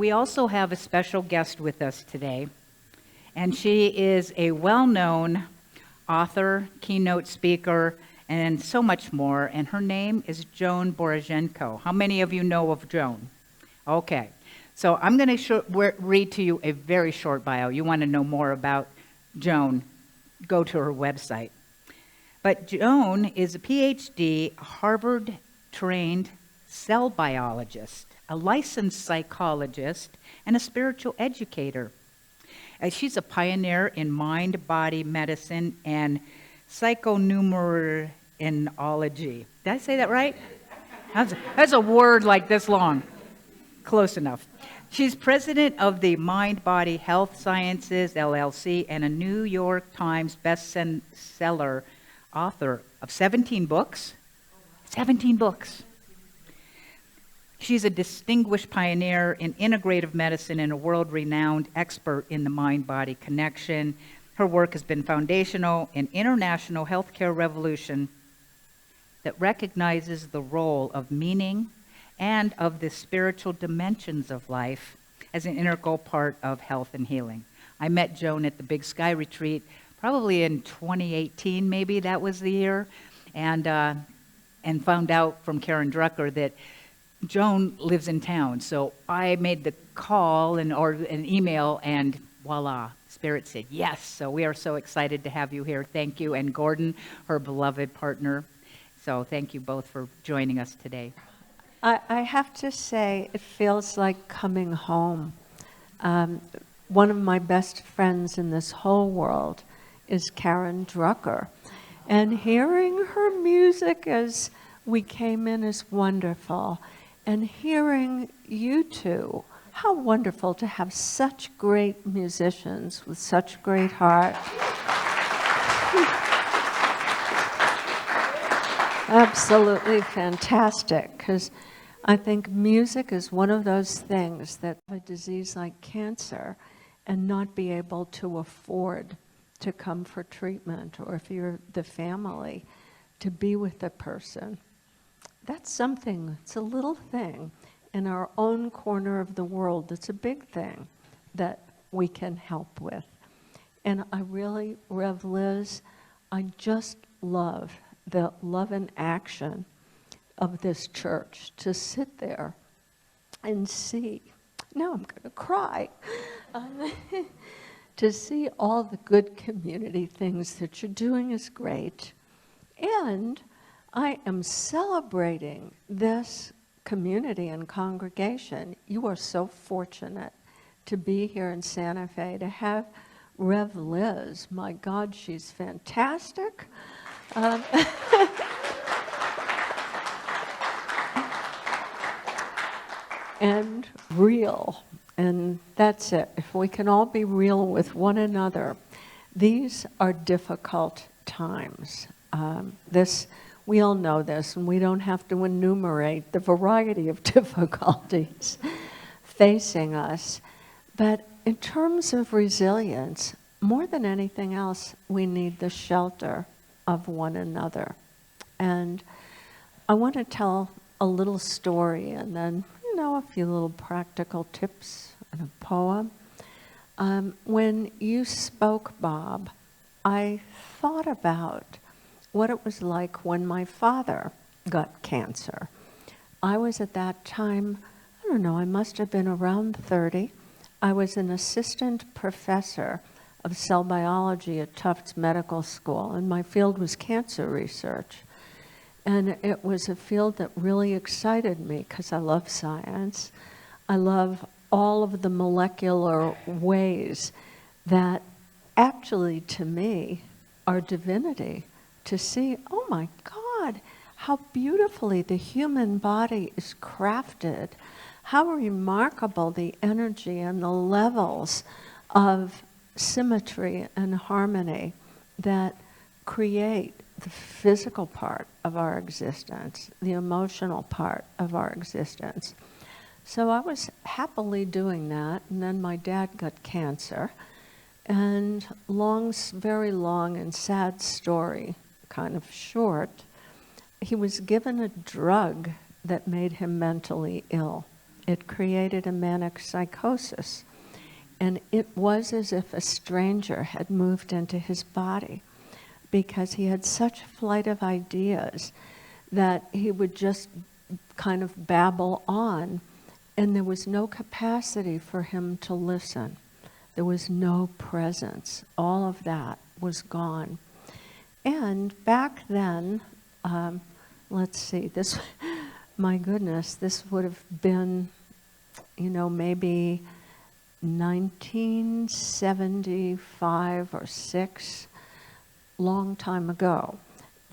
we also have a special guest with us today, and she is a well-known author, keynote speaker, and so much more, and her name is Joan Borysenko. How many of you know of Joan? Okay, so I'm going to read to you a very short bio. You want to know more about Joan, go to her website. But Joan is a PhD, Harvard-trained cell biologist, a licensed psychologist, and a spiritual educator. She's a pioneer in mind-body medicine and psychonumerology. Did I say that right? That's a word like this long. Close enough. She's president of the Mind Body Health Sciences, LLC, and a New York Times bestseller author of 17 books. 17 books. She's a distinguished pioneer in integrative medicine and a world-renowned expert in the mind-body connection. Her work has been foundational in international healthcare revolution that recognizes the role of meaning and of the spiritual dimensions of life as an integral part of health and healing. I met Joan at the Big Sky Retreat probably in 2018, maybe that was the year, and found out from Karen Drucker that Joan lives in town. So I made the call or an email, and voila, Spirit said yes. So we are so excited to have you here. Thank you. And Gordon, her beloved partner. So thank you both for joining us today. I have to say, it feels like coming home. One of my best friends in this whole world is Karen Drucker. And hearing her music as we came in is wonderful. And hearing you two, how wonderful to have such great musicians with such great heart. Absolutely fantastic, because I think music is one of those things that a disease like cancer and not be able to afford to come for treatment, or if you're the family, to be with the person. That's something, it's a little thing in our own corner of the world that's a big thing that we can help with. And I really, Rev Liz, I just love the love and action of this church to sit there and see, now I'm going to cry, to see all the good community things that you're doing is great. And I am celebrating this community and congregation. You are so fortunate to be here in Santa Fe, to have Rev Liz. My God, she's fantastic. And real. And that's it. If we can all be real with one another, these are difficult times. We all know this, and we don't have to enumerate the variety of difficulties facing us. But in terms of resilience, more than anything else, we need the shelter of one another. And I want to tell a little story and then, a few little practical tips and a poem. When you spoke, Bob, I thought about what it was like when my father got cancer. I was at that time, I must have been around 30. I was an assistant professor of cell biology at Tufts Medical School, and my field was cancer research. And it was a field that really excited me because I love science. I love all of the molecular ways that actually, to me, are divinity. To see, oh my God, how beautifully the human body is crafted, how remarkable the energy and the levels of symmetry and harmony that create the physical part of our existence, the emotional part of our existence. So I was happily doing that, and then my dad got cancer, and very long and sad story, kind of short, he was given a drug that made him mentally ill. It created a manic psychosis. And it was as if a stranger had moved into his body, because he had such a flight of ideas that he would just kind of babble on, and there was no capacity for him to listen. There was no presence. All of that was gone. And back then, let's see, this, my goodness, this would have been, maybe 1975 or 6, long time ago.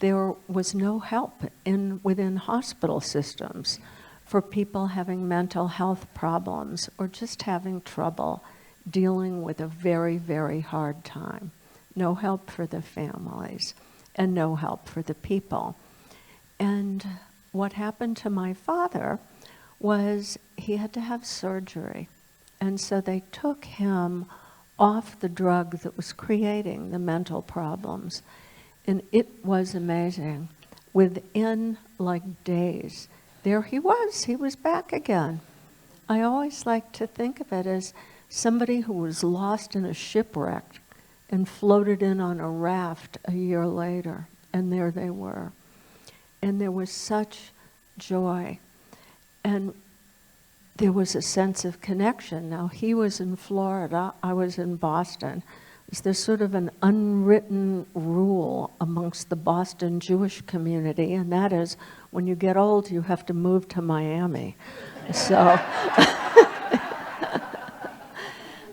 There was no help within hospital systems for people having mental health problems or just having trouble dealing with a very, very hard time. No help for the families and no help for the people. And what happened to my father was he had to have surgery. And so they took him off the drug that was creating the mental problems. And it was amazing. Within days, there he was back again. I always like to think of it as somebody who was lost in a shipwreck and floated in on a raft a year later, and there they were. And there was such joy. And there was a sense of connection. Now, he was in Florida, I was in Boston. There's sort of an unwritten rule amongst the Boston Jewish community, and that is, when you get old, you have to move to Miami. So,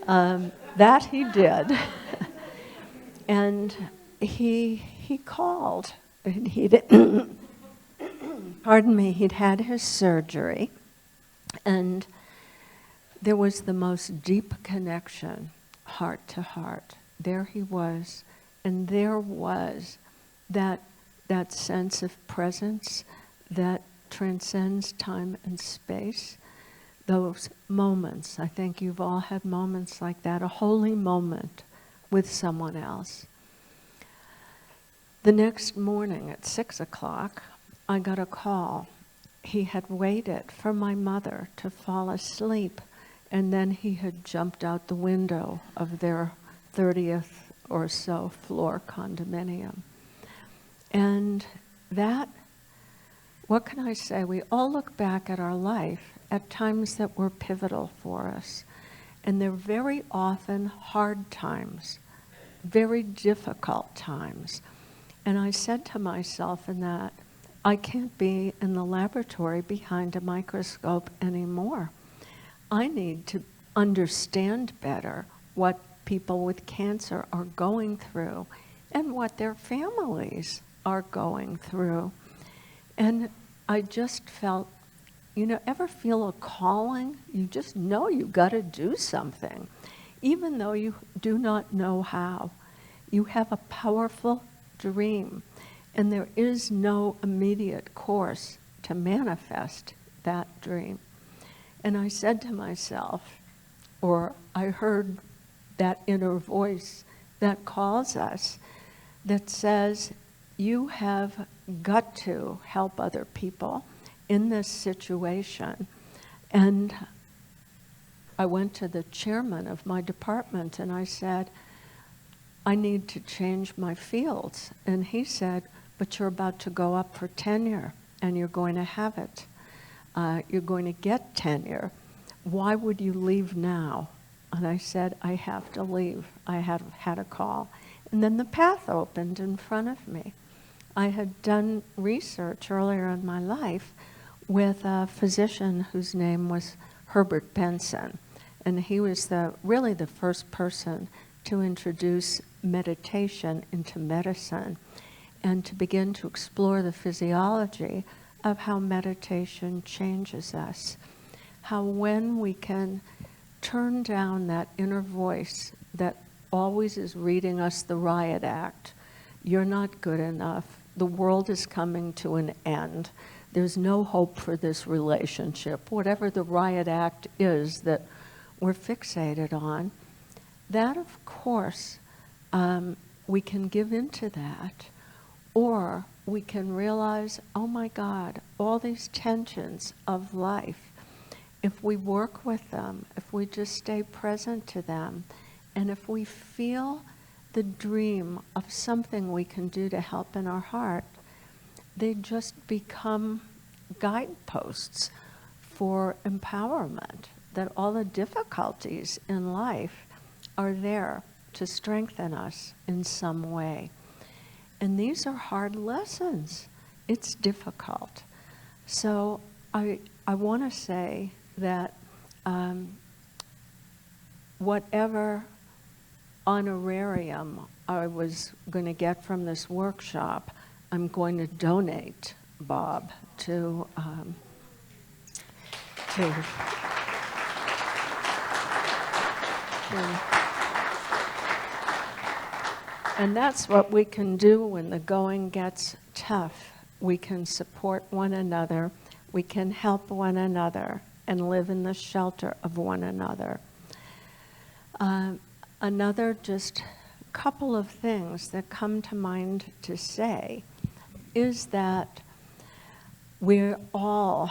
that he did. And he called, and he'd had his surgery, and there was the most deep connection, heart to heart. There he was, and there was that sense of presence that transcends time and space. Those moments, I think you've all had moments like that, a holy moment with someone else. The next morning at 6 o'clock, I got a call. He had waited for my mother to fall asleep, and then he had jumped out the window of their 30th or so floor condominium. And that, what can I say? We all look back at our life at times that were pivotal for us. And they're very often hard times, very difficult times. And I said to myself in that, I can't be in the laboratory behind a microscope anymore. I need to understand better what people with cancer are going through and what their families are going through. And I just felt, ever feel a calling? You just know you got to do something, even though you do not know how. You have a powerful dream, and there is no immediate course to manifest that dream. And I said to myself, or I heard that inner voice that calls us, that says, you have got to help other people in this situation. And I went to the chairman of my department and I said, I need to change my fields. And he said, but you're about to go up for tenure and you're going to have it. You're going to get tenure. Why would you leave now? And I said, I have to leave. I have had a call. And then the path opened in front of me. I had done research earlier in my life with a physician whose name was Herbert Benson. And he was really the first person to introduce meditation into medicine and to begin to explore the physiology of how meditation changes us. How when we can turn down that inner voice that always is reading us the riot act, you're not good enough, the world is coming to an end, there's no hope for this relationship, whatever the riot act is that we're fixated on, that of course we can give into that, or we can realize, oh my God, all these tensions of life, if we work with them, if we just stay present to them, and if we feel the dream of something we can do to help in our heart, they just become guideposts for empowerment, that all the difficulties in life are there to strengthen us in some way. And these are hard lessons. It's difficult. So I want to say that whatever honorarium I was going to get from this workshop, I'm going to donate, Bob, to and that's what we can do when the going gets tough. We can support one another, we can help one another, and live in the shelter of one another. Another just couple of things that come to mind to say is that we all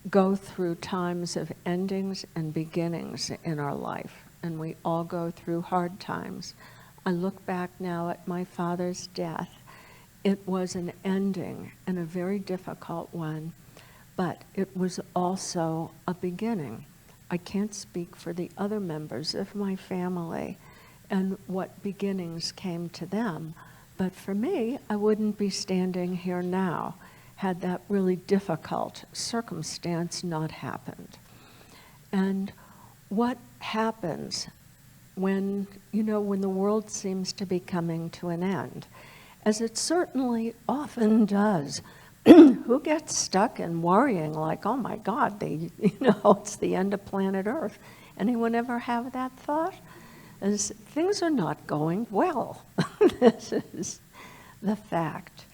go through times of endings and beginnings in our life, and we all go through hard times. I look back now at my father's death. It was an ending, and a very difficult one, but it was also a beginning. I can't speak for the other members of my family and what beginnings came to them, but for me, I wouldn't be standing here now had that really difficult circumstance not happened. And what happens when the world seems to be coming to an end, as it certainly often does? Who gets stuck in worrying like, oh my God, it's the end of planet Earth? Anyone ever have that thought? As things are not going well. This is the fact.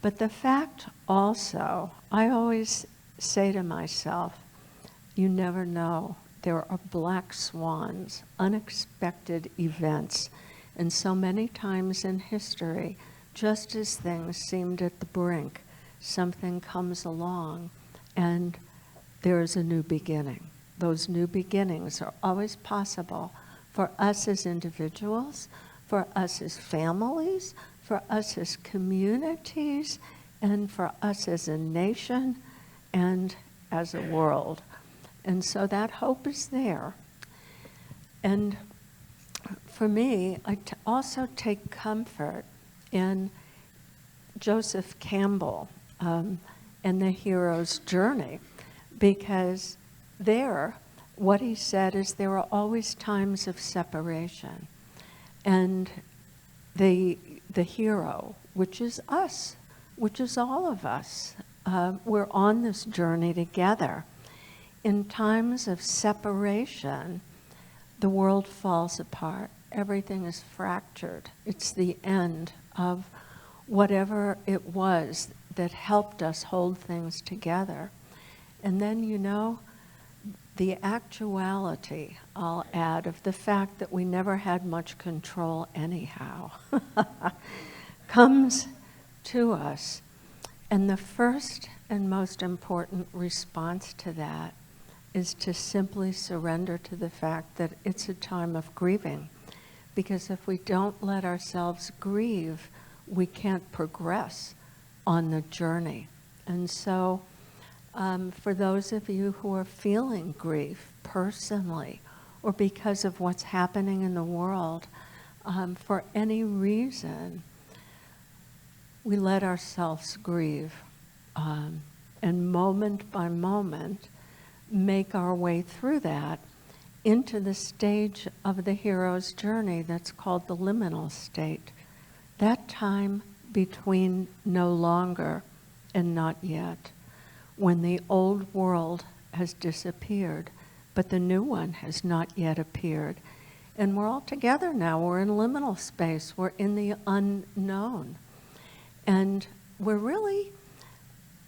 But the fact also, I always say to myself, you never know. There are black swans, unexpected events, and so many times in history, just as things seemed at the brink, something comes along and there is a new beginning. Those new beginnings are always possible for us as individuals, for us as families, for us as communities, and for us as a nation and as a world. And so that hope is there. And for me, I also take comfort in Joseph Campbell and the hero's journey, because there, what he said is there are always times of separation. And the hero, which is us, which is all of us, we're on this journey together. In times of separation, the world falls apart. Everything is fractured. It's the end of whatever it was that helped us hold things together. And then, the actuality, I'll add, of the fact that we never had much control anyhow, comes to us. And the first and most important response to that is to simply surrender to the fact that it's a time of grieving. Because if we don't let ourselves grieve, we can't progress on the journey. And so, for those of you who are feeling grief personally, or because of what's happening in the world, for any reason, we let ourselves grieve, and moment by moment, make our way through that into the stage of the hero's journey that's called the liminal state. That time between no longer and not yet, when the old world has disappeared, but the new one has not yet appeared. And we're all together now. We're in liminal space. We're in the unknown. And we're really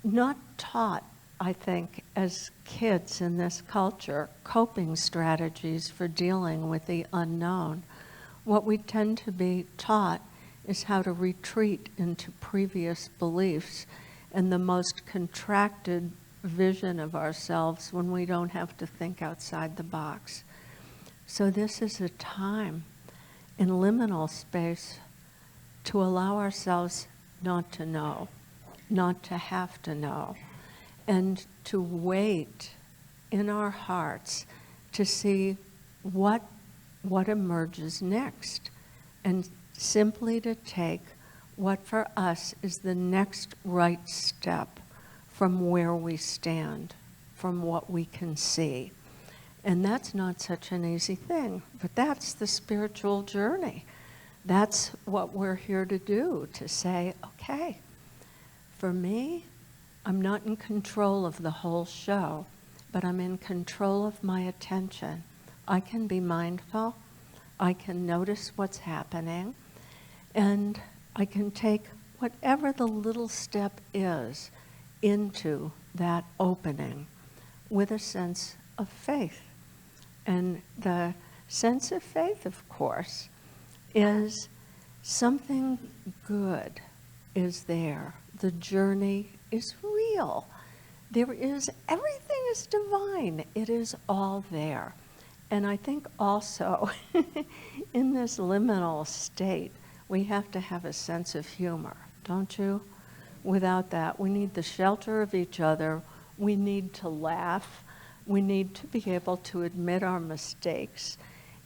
not taught, I think, as kids in this culture, coping strategies for dealing with the unknown. What we tend to be taught is how to retreat into previous beliefs and the most contracted vision of ourselves when we don't have to think outside the box. So this is a time in liminal space to allow ourselves not to know, not to have to know, and to wait in our hearts to see what emerges next, and simply to take what for us is the next right step from where we stand, from what we can see. And that's not such an easy thing, but that's the spiritual journey. That's what we're here to do, to say, okay, for me, I'm not in control of the whole show, but I'm in control of my attention. I can be mindful, I can notice what's happening, and I can take whatever the little step is into that opening with a sense of faith. And the sense of faith, of course, is something good is there. The journey is real. Everything is divine. It is all there. And I think also in this liminal state, we have to have a sense of humor, don't you? Without that, we need the shelter of each other. We need to laugh. We need to be able to admit our mistakes.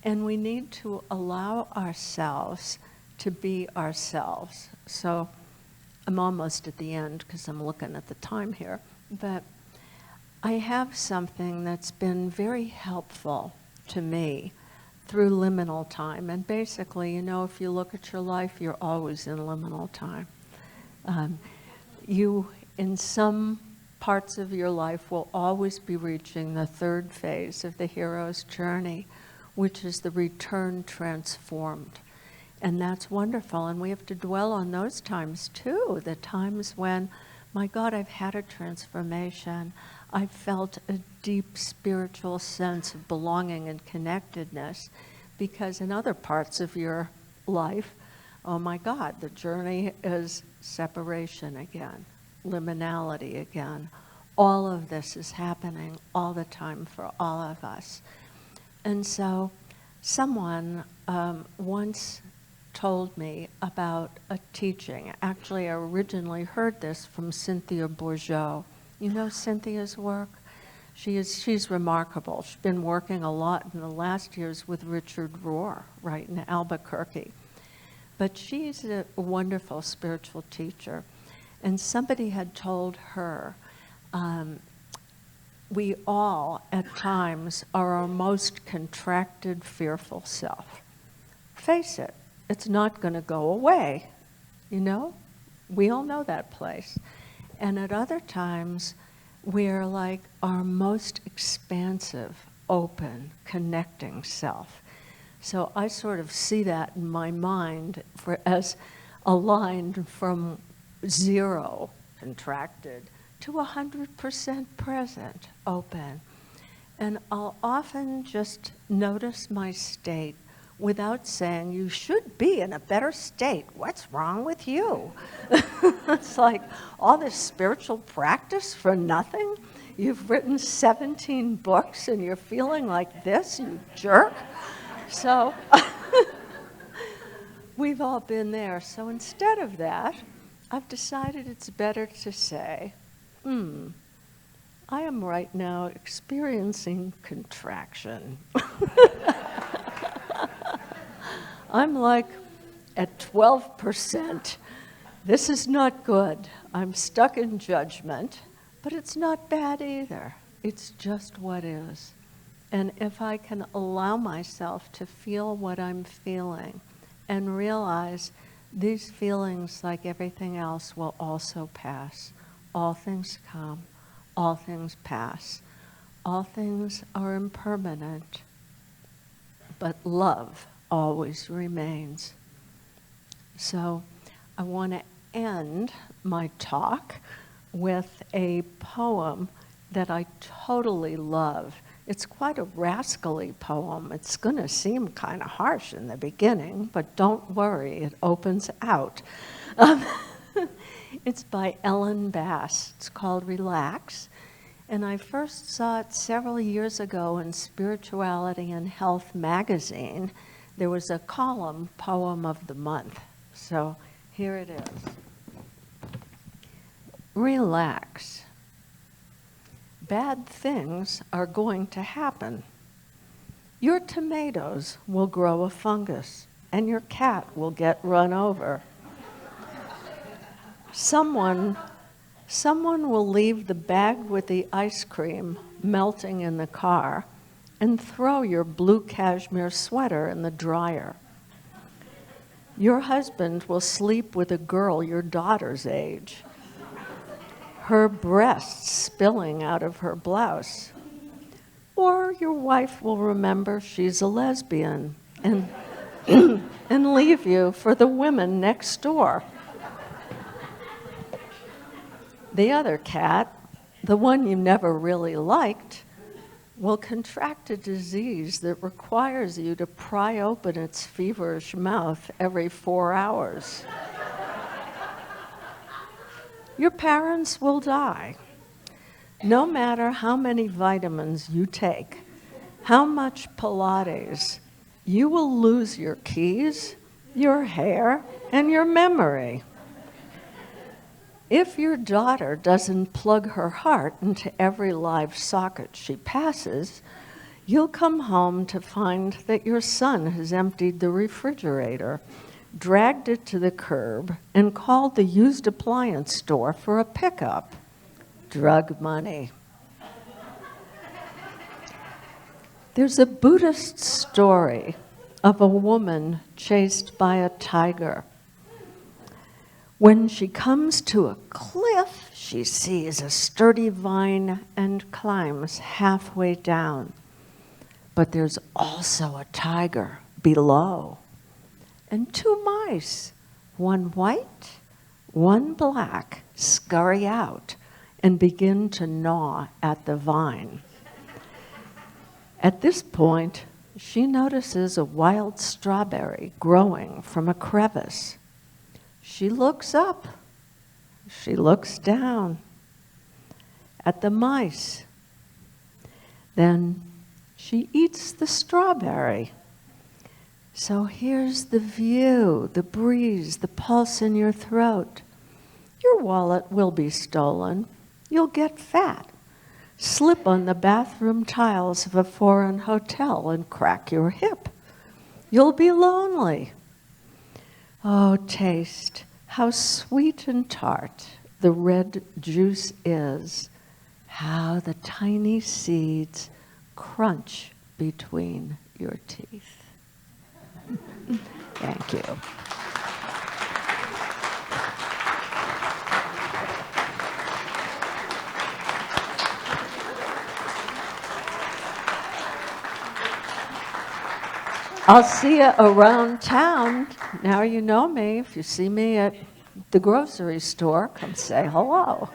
And we need to allow ourselves to be ourselves. So I'm almost at the end because I'm looking at the time here. But I have something that's been very helpful to me through liminal time. And basically, if you look at your life, you're always in liminal time. You, in some parts of your life, will always be reaching the third phase of the hero's journey, which is the return transformed. And that's wonderful. And we have to dwell on those times too, the times when, my God, I've had a transformation. I've felt a deep spiritual sense of belonging and connectedness, because in other parts of your life, oh my God, the journey is separation again, liminality again. All of this is happening all the time for all of us. And so someone once told me about a teaching. Actually, I originally heard this from Cynthia Bourgeault. You know Cynthia's work? She's remarkable. She's been working a lot in the last years with Richard Rohr, right, in Albuquerque. But she's a wonderful spiritual teacher. And somebody had told her, we all, at times, are our most contracted, fearful self. Face it, it's not going to go away, We all know that place. And at other times, we're like our most expansive, open, connecting self. So I sort of see that in my mind as aligned from 0, contracted, to 100% present, open. And I'll often just notice my state without saying, you should be in a better state. What's wrong with you? It's like all this spiritual practice for nothing. You've written 17 books and you're feeling like this, you jerk. So we've all been there. So instead of that, I've decided it's better to say, I am right now experiencing contraction. I'm like at 12%. This is not good. I'm stuck in judgment, but it's not bad either. It's just what is. And if I can allow myself to feel what I'm feeling and realize these feelings, like everything else, will also pass. All things come, all things pass. All things are impermanent, but love always remains. So I want to end my talk with a poem that I totally love. It's quite a rascally poem. It's going to seem kind of harsh in the beginning, but don't worry, it opens out. It's by Ellen Bass. It's called Relax. And I first saw it several years ago in Spirituality and Health magazine. There was a column, Poem of the Month. So here it is. Relax. Bad things are going to happen. Your tomatoes will grow a fungus, and your cat will get run over. Someone will leave the bag with the ice cream melting in the car and throw your blue cashmere sweater in the dryer. Your husband will sleep with a girl your daughter's age, her breasts spilling out of her blouse. Or your wife will remember she's a lesbian and, and leave you for the women next door. The other cat, the one you never really liked, will contract a disease that requires you to pry open its feverish mouth every 4 hours. Your parents will die. No matter how many vitamins you take, how much Pilates, you will lose your keys, your hair, and your memory. If your daughter doesn't plug her heart into every live socket she passes, you'll come home to find that your son has emptied the refrigerator, dragged it to the curb, and called the used appliance store for a pickup. Drug money. There's a Buddhist story of a woman chased by a tiger. When she comes to a cliff, she sees a sturdy vine and climbs halfway down. But there's also a tiger below, and 2 mice, one white, one black, scurry out and begin to gnaw at the vine. At this point, she notices a wild strawberry growing from a crevice. She looks up. She looks down at the mice. Then she eats the strawberry. So here's the view, the breeze, the pulse in your throat. Your wallet will be stolen. You'll get fat. Slip on the bathroom tiles of a foreign hotel and crack your hip. You'll be lonely. Oh, taste, how sweet and tart the red juice is. How the tiny seeds crunch between your teeth. Thank you. I'll see you around town. Now you know me. If you see me at the grocery store, come say hello.